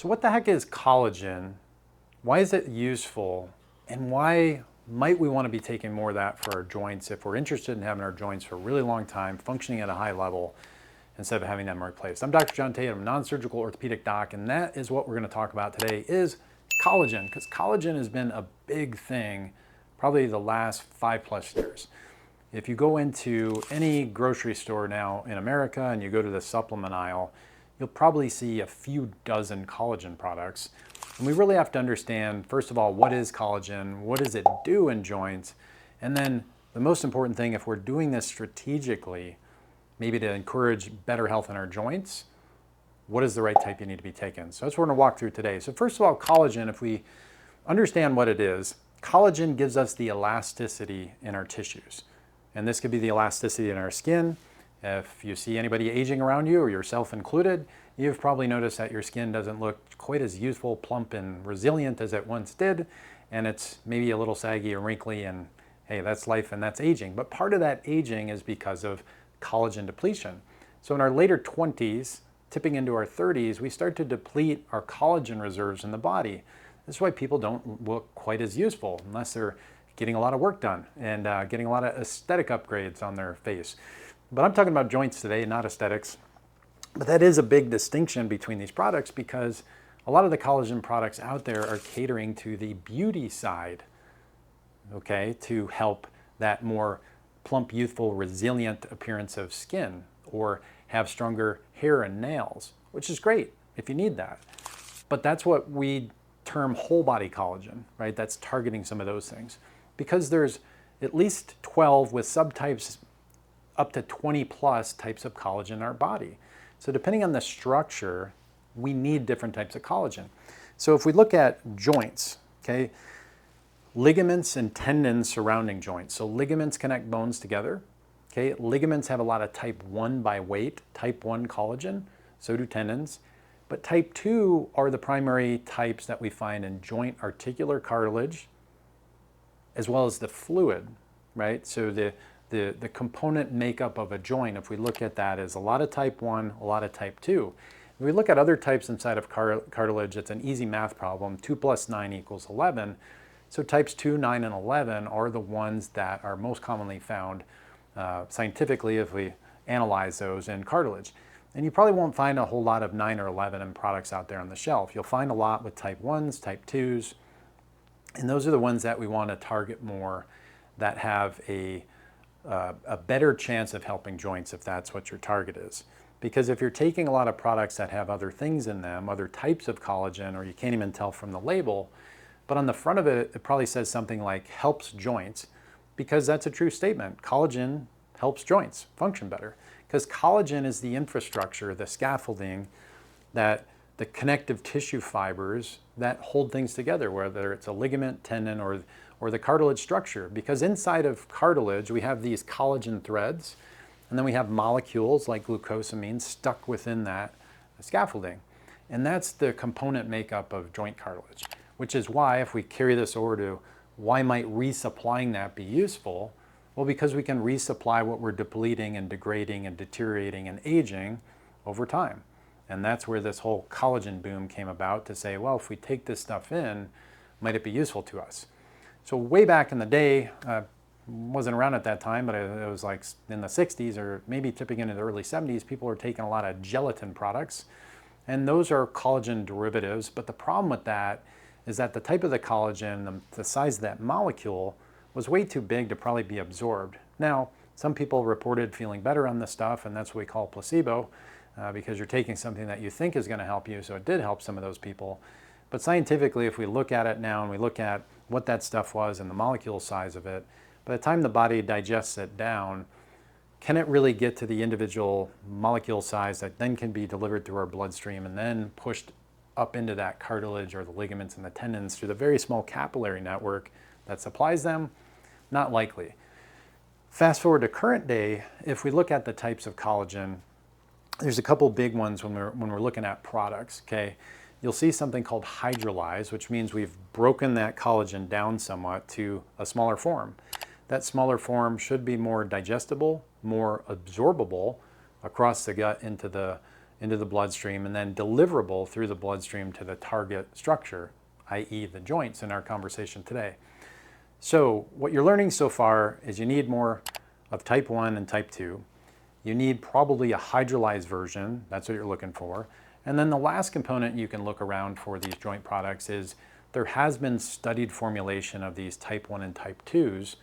So what the heck is collagen? Why is it useful? And why might we want to be taking more of that for our joints if we're interested in having our joints for a really long time, functioning at a high level, instead of having them replaced? I'm Dr. John Tait. I'm a non-surgical orthopedic doc, and that is what we're going to talk about today is collagen, because collagen has been a big thing probably the last 5+ years. If you go into any grocery store now in America and you go to the supplement aisle, you'll probably see a few dozen collagen products. And we really have to understand, first of all, what is collagen? What does it do in joints? And then the most important thing, if we're doing this strategically, maybe to encourage better health in our joints, what is the right type you need to be taking? So that's what we're going to walk through today. So first of all, collagen, if we understand what it is, collagen gives us the elasticity in our tissues. And this could be the elasticity in our skin. If you see anybody aging around you, or yourself included, you've probably noticed that your skin doesn't look quite as youthful, plump, and resilient as it once did. And it's maybe a little saggy or wrinkly, and hey, that's life and that's aging. But part of that aging is because of collagen depletion. So in our later 20s, tipping into our 30s, we start to deplete our collagen reserves in the body. This is why people don't look quite as useful unless they're getting a lot of work done and getting a lot of aesthetic upgrades on their face. But I'm talking about joints today, not aesthetics. But that is a big distinction between these products, because a lot of the collagen products out there are catering to the beauty side, okay, to help that more plump, youthful, resilient appearance of skin, or have stronger hair and nails, which is great if you need that. But that's what we term whole body collagen, right? That's targeting some of those things. Because there's at least 12 with subtypes up to 20+ types of collagen in our body. So depending on the structure, we need different types of collagen. So if we look at joints, okay, ligaments and tendons surrounding joints. So ligaments connect bones together. Okay, ligaments have a lot of type 1 by weight, type 1 collagen, so do tendons. But type 2 are the primary types that we find in joint articular cartilage, as well as the fluid, right? So the component makeup of a joint, if we look at that, is a lot of type 1, a lot of type 2. If we look at other types inside of cartilage, it's an easy math problem. 2 + 9 = 11. So types 2, 9, and 11 are the ones that are most commonly found scientifically if we analyze those in cartilage. And you probably won't find a whole lot of 9 or 11 in products out there on the shelf. You'll find a lot with type 1s, type 2s, and those are the ones that we want to target more, that have a better chance of helping joints if that's what your target is. Because if you're taking a lot of products that have other things in them, other types of collagen, or you can't even tell from the label, but on the front of it, it probably says something like helps joints, because that's a true statement. Collagen helps joints function better, because collagen is the infrastructure, the scaffolding, that the connective tissue fibers that hold things together, whether it's a ligament, tendon, or the cartilage structure. Because inside of cartilage, we have these collagen threads, and then we have molecules like glucosamine stuck within that scaffolding. And that's the component makeup of joint cartilage, which is why, if we carry this over to why might resupplying that be useful? Well, because we can resupply what we're depleting and degrading and deteriorating and aging over time. And that's where this whole collagen boom came about, to say, well, if we take this stuff in, might it be useful to us? So way back in the day, wasn't around at that time, but it was like in the 60s or maybe tipping into the early 70s, people were taking a lot of gelatin products. And those are collagen derivatives. But the problem with that is that the type of the collagen, the size of that molecule, was way too big to probably be absorbed. Now, some people reported feeling better on this stuff, and that's what we call placebo, because you're taking something that you think is going to help you, so it did help some of those people. But scientifically, if we look at it now and we look at what that stuff was and the molecule size of it, by the time the body digests it down, can it really get to the individual molecule size that then can be delivered through our bloodstream and then pushed up into that cartilage or the ligaments and the tendons through the very small capillary network that supplies them? Not likely. Fast forward to current day, if we look at the types of collagen, there's a couple big ones when we're looking at products, okay? You'll see something called hydrolyzed, which means we've broken that collagen down somewhat to a smaller form. That smaller form should be more digestible, more absorbable across the gut into into the bloodstream and then deliverable through the bloodstream to the target structure, i.e. the joints in our conversation today. So what you're learning so far is you need more of type 1 and type 2. You need probably a hydrolyzed version, that's what you're looking for. And then the last component you can look around for these joint products is there has been studied formulation of these type 1 and type 2s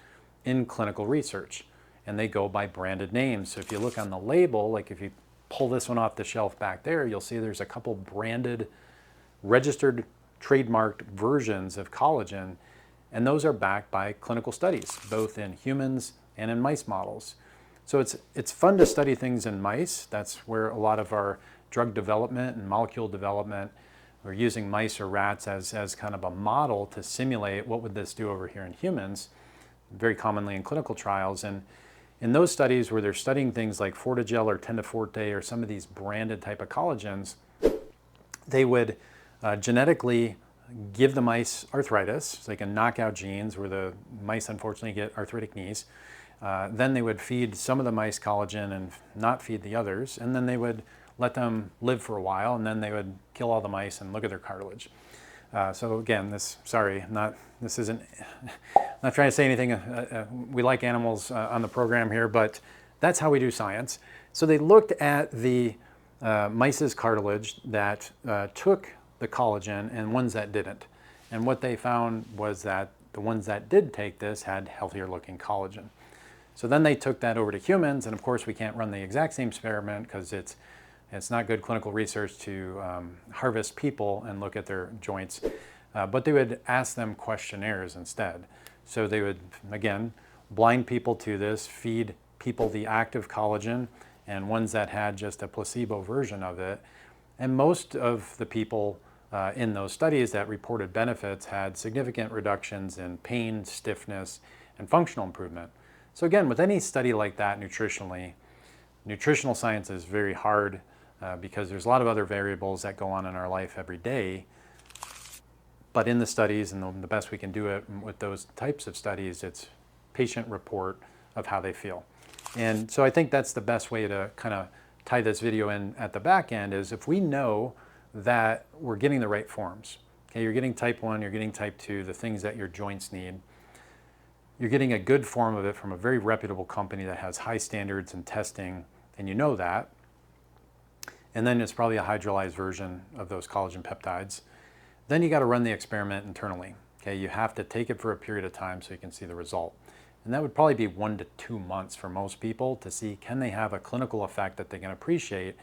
in clinical research, and they go by branded names. So if you look on the label, like if you pull this one off the shelf back there, you'll see there's a couple branded, registered, trademarked versions of collagen, and those are backed by clinical studies, both in humans and in mice models. So it's fun to study things in mice. That's where a lot of our drug development and molecule development, we're using mice or rats as kind of a model to simulate what would this do over here in humans, very commonly in clinical trials. And in those studies where they're studying things like Fortigel or Tendaforte or some of these branded type of collagens, they would genetically give the mice arthritis, so they can knock out genes where the mice unfortunately get arthritic knees. Then they would feed some of the mice collagen and not feed the others, and then they would let them live for a while, and then they would kill all the mice and look at their cartilage. So again, this isn't, not trying to say anything, we like animals on the program here, but that's how we do science. So they looked at the mice's cartilage that took the collagen and ones that didn't. And what they found was that the ones that did take this had healthier looking collagen. So then they took that over to humans, and of course we can't run the exact same experiment because it's not good clinical research to harvest people and look at their joints, but they would ask them questionnaires instead. So they would, again, blind people to this, feed people the active collagen and ones that had just a placebo version of it. And most of the people in those studies that reported benefits had significant reductions in pain, stiffness, and functional improvement. So again, with any study like that nutritionally, nutritional science is very hard because there's a lot of other variables that go on in our life every day. But in the studies, and the best we can do it with those types of studies, it's patient report of how they feel. And so I think that's the best way to kind of tie this video in at the back end is if we know that we're getting the right forms. Okay, you're getting type 1, you're getting type 2, the things that your joints need. You're getting a good form of it from a very reputable company that has high standards in testing, and you know that. And then it's probably a hydrolyzed version of those collagen peptides. Then you got to run the experiment internally. Okay, you have to take it for a period of time so you can see the result. And that would probably be 1 to 2 months for most people to see can they have a clinical effect that they can appreciate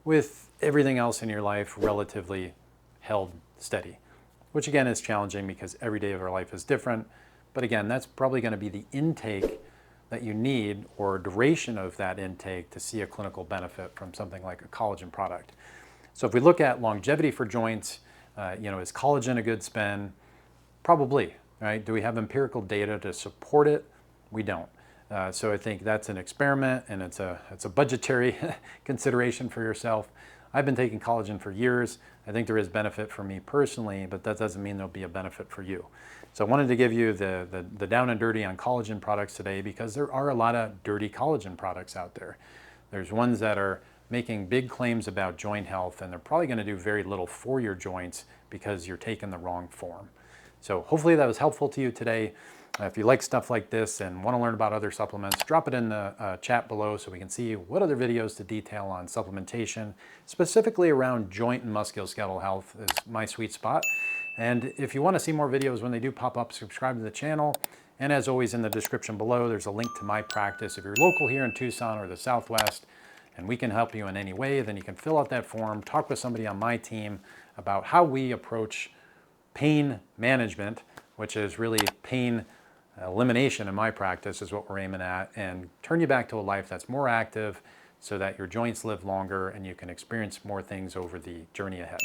with everything else in your life relatively held steady, which again is challenging because every day of our life is different. But again, that's probably going to be the intake that you need or duration of that intake to see a clinical benefit from something like a collagen product. So if we look at longevity for joints, is collagen a good spend? Probably, right? Do we have empirical data to support it? We don't. So I think that's an experiment, and it's a budgetary consideration for yourself. I've been taking collagen for years. I think there is benefit for me personally, but that doesn't mean there'll be a benefit for you. So I wanted to give you the down and dirty on collagen products today because there are a lot of dirty collagen products out there. There's ones that are making big claims about joint health, and they're probably going to do very little for your joints because you're taking the wrong form. So hopefully that was helpful to you today. If you like stuff like this and want to learn about other supplements, drop it in the chat below so we can see what other videos to detail on supplementation, specifically around joint and musculoskeletal health is my sweet spot. And if you want to see more videos when they do pop up, subscribe to the channel. And as always, in the description below, there's a link to my practice. If you're local here in Tucson or the Southwest, and we can help you in any way, then you can fill out that form, talk with somebody on my team about how we approach pain management, which is really pain elimination in my practice is what we're aiming at, and turn you back to a life that's more active so that your joints live longer and you can experience more things over the journey ahead.